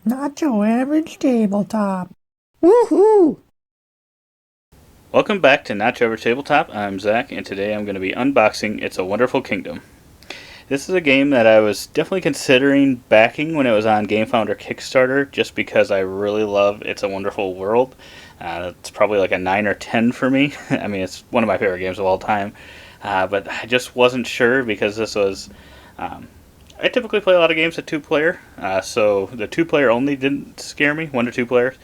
Not your average tabletop. Woohoo! Welcome back to Not Your Average Tabletop. I'm Zach, and today I'm going to be unboxing It's a Wonderful Kingdom. This is a game that I was definitely considering backing when it was on GameFound Kickstarter, just because I really love It's a Wonderful World. It's probably like a 9 or 10 for me. I mean, it's one of my favorite games of all time. But I just wasn't sure because this was... I typically play a lot of games at 2-player, so the 2-player only didn't scare me, 1 to 2 players.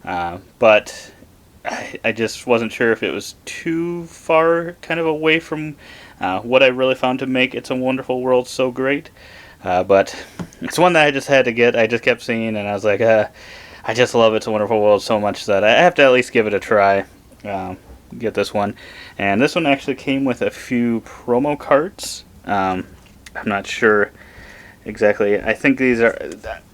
But I just wasn't sure if it was too far kind of away from what I really found to make It's a Wonderful World so great. But it's one that I just had to get. I just kept seeing, and I was like, I just love It's a Wonderful World so much that I have to at least give it a try. Get this one. And this one actually came with a few promo cards. I'm not sure exactly. I think these are...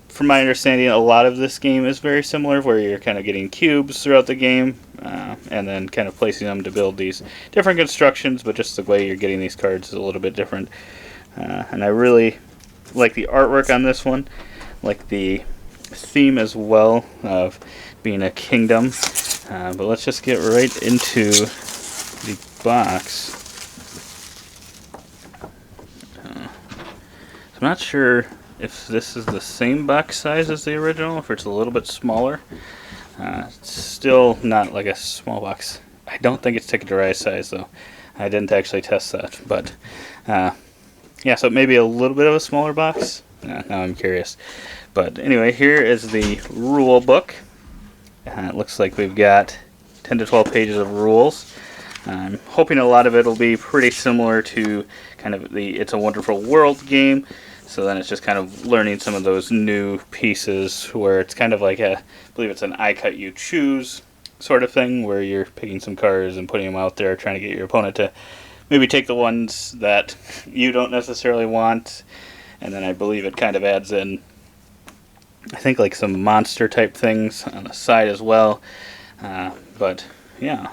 From my understanding, a lot of this game is very similar, where you're kind of getting cubes throughout the game, and then kind of placing them to build these different constructions, but just the way you're getting these cards is a little bit different. And I really like the artwork on this one, like the theme as well of being a kingdom. But let's just get right into the box. So I'm not sure if this is the same box size as the original, if it's a little bit smaller. It's still not like a small box. I don't think it's ticket to ride size, though. I didn't actually test that. But, yeah, so maybe a little bit of a smaller box. Now I'm curious. But anyway, here is the rule book. It looks like we've got 10 to 12 pages of rules. I'm hoping a lot of it will be pretty similar to kind of the It's a Wonderful World game. So then it's just kind of learning some of those new pieces where it's kind of like I believe it's an I cut you choose sort of thing, where you're picking some cards and putting them out there, trying to get your opponent to maybe take the ones that you don't necessarily want. And then I believe it kind of adds in, I think, like some monster type things on the side as well. But yeah.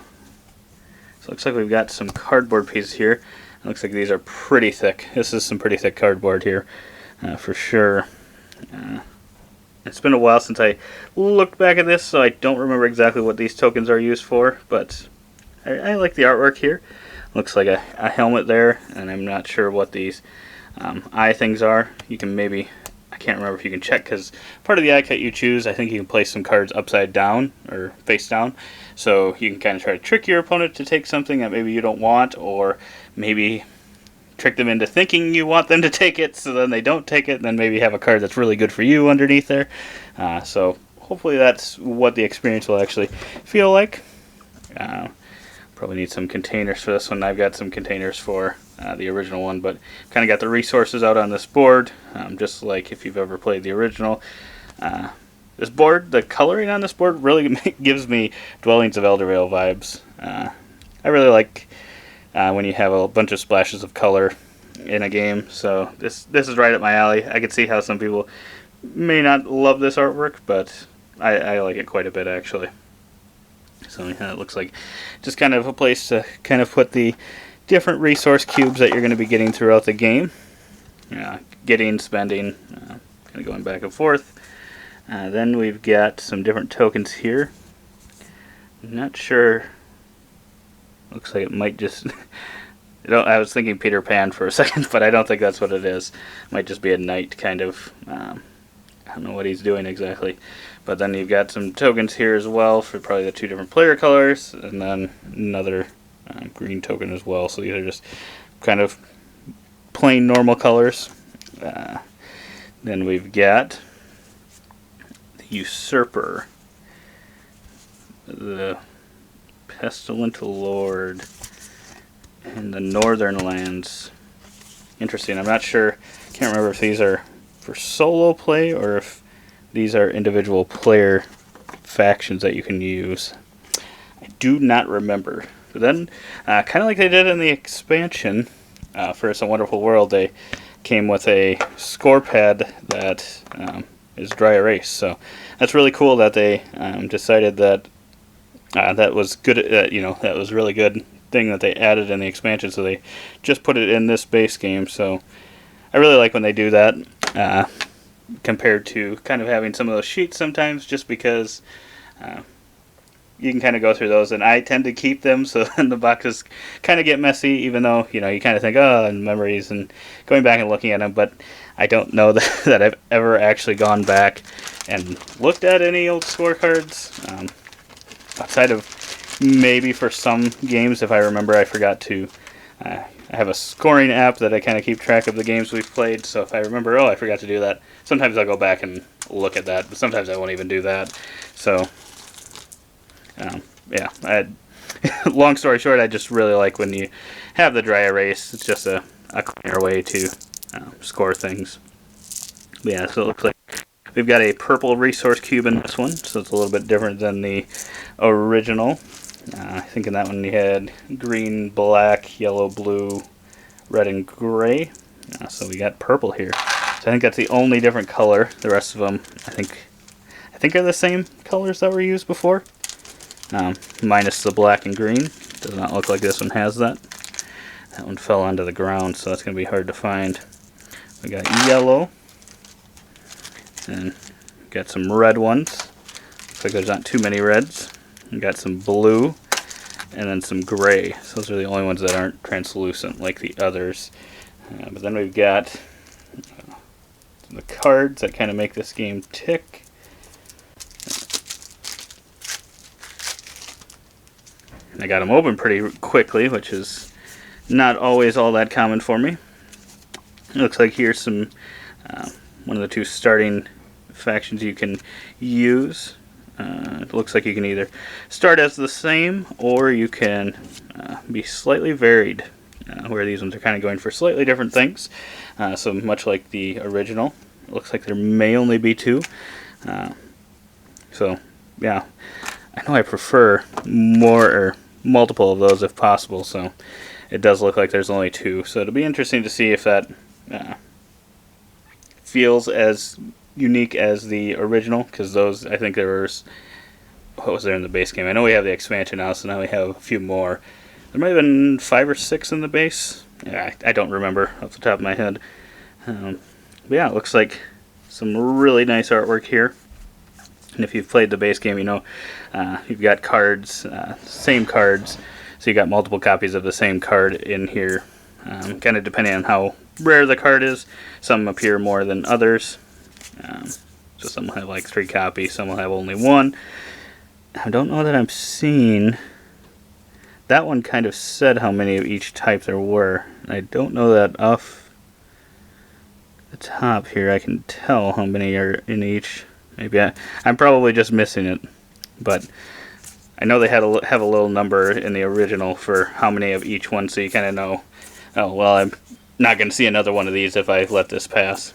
So it looks like we've got some cardboard pieces here. It looks like these are pretty thick. This is some pretty thick cardboard here, for sure. It's been a while since I looked back at this, so I don't remember exactly what these tokens are used for, but I like the artwork here. Looks like a helmet there, and I'm not sure what these eye things are. You can maybe... I can't remember if you can check, because part of the eye cut you choose, I think you can place some cards upside down or face down, so you can kind of try to trick your opponent to take something that maybe you don't want, or maybe trick them into thinking you want them to take it, so then they don't take it, and then maybe have a card that's really good for you underneath there. So hopefully that's what the experience will actually feel like. Probably need some containers for this one. I've got some containers for the original one, but kind of got the resources out on this board, just like if you've ever played the original. This board, the coloring on this board really gives me Dwellings of Eldervale vibes. I really like when you have a bunch of splashes of color in a game, so this is right up my alley. I could see how some people may not love this artwork, but I like it quite a bit, actually. So yeah, it looks like just kind of a place to kind of put the different resource cubes that you're going to be getting throughout the game. Getting, spending, kind of going back and forth. Then we've got some different tokens here. I'm not sure. Looks like it might just... I was thinking Peter Pan for a second, but I don't think that's what it is. It might just be a knight kind of... I don't know what he's doing exactly. But then you've got some tokens here as well for probably the 2 different player colors, and then another green token as well. So these are just kind of plain normal colors. Then we've got the Usurper, the Pestilent Lord, and the Northern Lands. Interesting. I'm not sure. Can't remember if these are for solo play or if these are individual player factions that you can use. I do not remember. But then, kind of like they did in the expansion for It's a Wonderful World, they came with a score pad that is dry erase. So that's really cool that they decided that that was good. That was really good thing that they added in the expansion. So they just put it in this base game. So I really like when they do that. compared to kind of having some of those sheets sometimes, just because you can kind of go through those, and I tend to keep them so then the boxes kind of get messy, even though you kind of think, oh, and memories and going back and looking at them, but I don't know that I've ever actually gone back and looked at any old scorecards, outside of maybe for some games. If I remember, I forgot to I have a scoring app that I kind of keep track of the games we've played, so if I remember, oh, I forgot to do that, sometimes I'll go back and look at that, but sometimes I won't even do that. So yeah, long story short, I just really like when you have the dry erase. It's just a cleaner way to score things. But yeah, so it looks like we've got a purple resource cube in this one, so it's a little bit different than the original. I think in that one you had green, black, yellow, blue, red, and gray. So we got purple here. So I think that's the only different color. The rest of them, I think are the same colors that were used before. Minus the black and green. Does not look like this one has that. That one fell onto the ground, so that's going to be hard to find. We got yellow. And got some red ones. Looks like there's not too many reds. We got some blue. And then some gray. So those are the only ones that aren't translucent like the others. But then we've got the cards that kind of make this game tick. I got them open pretty quickly, which is not always all that common for me. It looks like here's some one of the two starting factions you can use. It looks like you can either start as the same, or you can be slightly varied, where these ones are kind of going for slightly different things. So much like the original, it looks like there may only be two. So yeah, I know I prefer more or multiple of those if possible, so it does look like there's only two. So it'll be interesting to see if that feels as unique as the original, because those, I think there was, what was there in the base game? I know we have the expansion now, so now we have a few more. There might have been 5 or 6 in the base. Yeah, I don't remember off the top of my head. But yeah, it looks like some really nice artwork here. And if you've played the base game, you know you've got cards, same cards, so you got multiple copies of the same card in here, kind of depending on how rare the card is. Some appear more than others, so some will have like 3 copies, some will have only 1. I don't know that I'm seeing, that one kind of said how many of each type there were. I don't know that off the top here I can tell how many are in each. Maybe I'm probably just missing it, but I know they had have a little number in the original for how many of each one, so you kind of know, oh, well, I'm not going to see another one of these if I let this pass.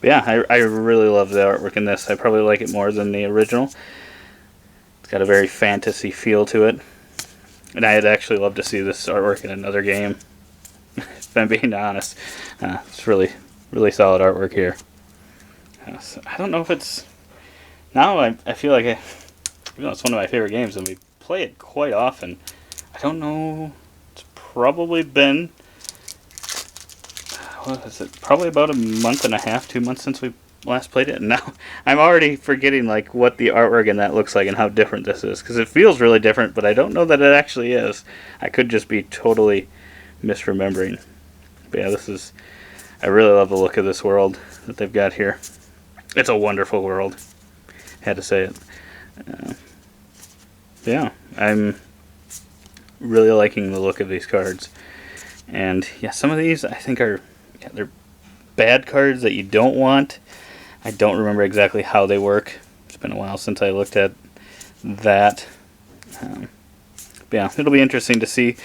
But yeah, I really love the artwork in this. I probably like it more than the original. It's got a very fantasy feel to it, and I'd actually love to see this artwork in another game, if I'm being honest. It's really, really solid artwork here. So I don't know if it's... Now I feel like it's one of my favorite games, and we play it quite often. I don't know. It's probably been, what is it? Probably about a month and a half, 2 months since we last played it, and now I'm already forgetting like what the artwork in that looks like and how different this is, because it feels really different, but I don't know that it actually is. I could just be totally misremembering. But yeah, I really love the look of this world that they've got here. It's a wonderful world. Had to say it. Yeah, I'm really liking the look of these cards. And yeah, some of these I think they're bad cards that you don't want. I don't remember exactly how they work. It's been a while since I looked at that. But yeah, it'll be interesting to see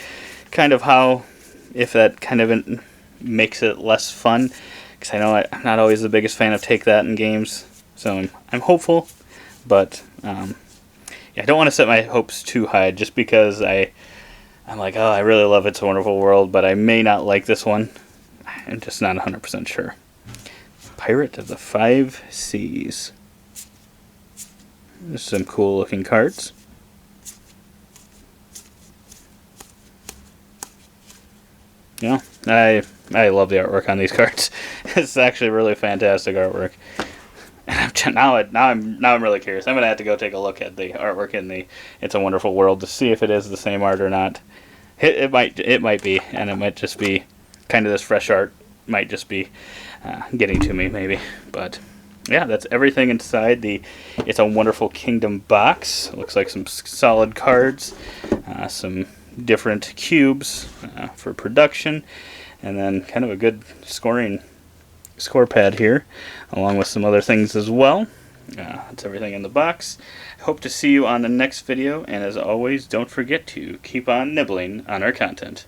kind of how, if that kind of makes it less fun. Because I know I'm not always the biggest fan of take that in games. So I'm hopeful. But yeah, I don't want to set my hopes too high, just because I'm like, oh, I really love It's a Wonderful World, but I may not like this one. I'm just not 100% sure. Pirate of the 5 Seas. There's some cool looking cards. Yeah, I love the artwork on these cards. It's actually really fantastic artwork. And now I'm really curious. I'm gonna have to go take a look at the artwork in the It's a Wonderful World to see if it is the same art or not. It might be, and it might just be kind of this fresh art might just be getting to me maybe. But yeah, that's everything inside the It's a Wonderful Kingdom box. It looks like some solid cards, some different cubes for production, and then kind of a good score pad here, along with some other things as well. That's everything in the box. Hope to see you on the next video, and as always, don't forget to keep on nibbling on our content.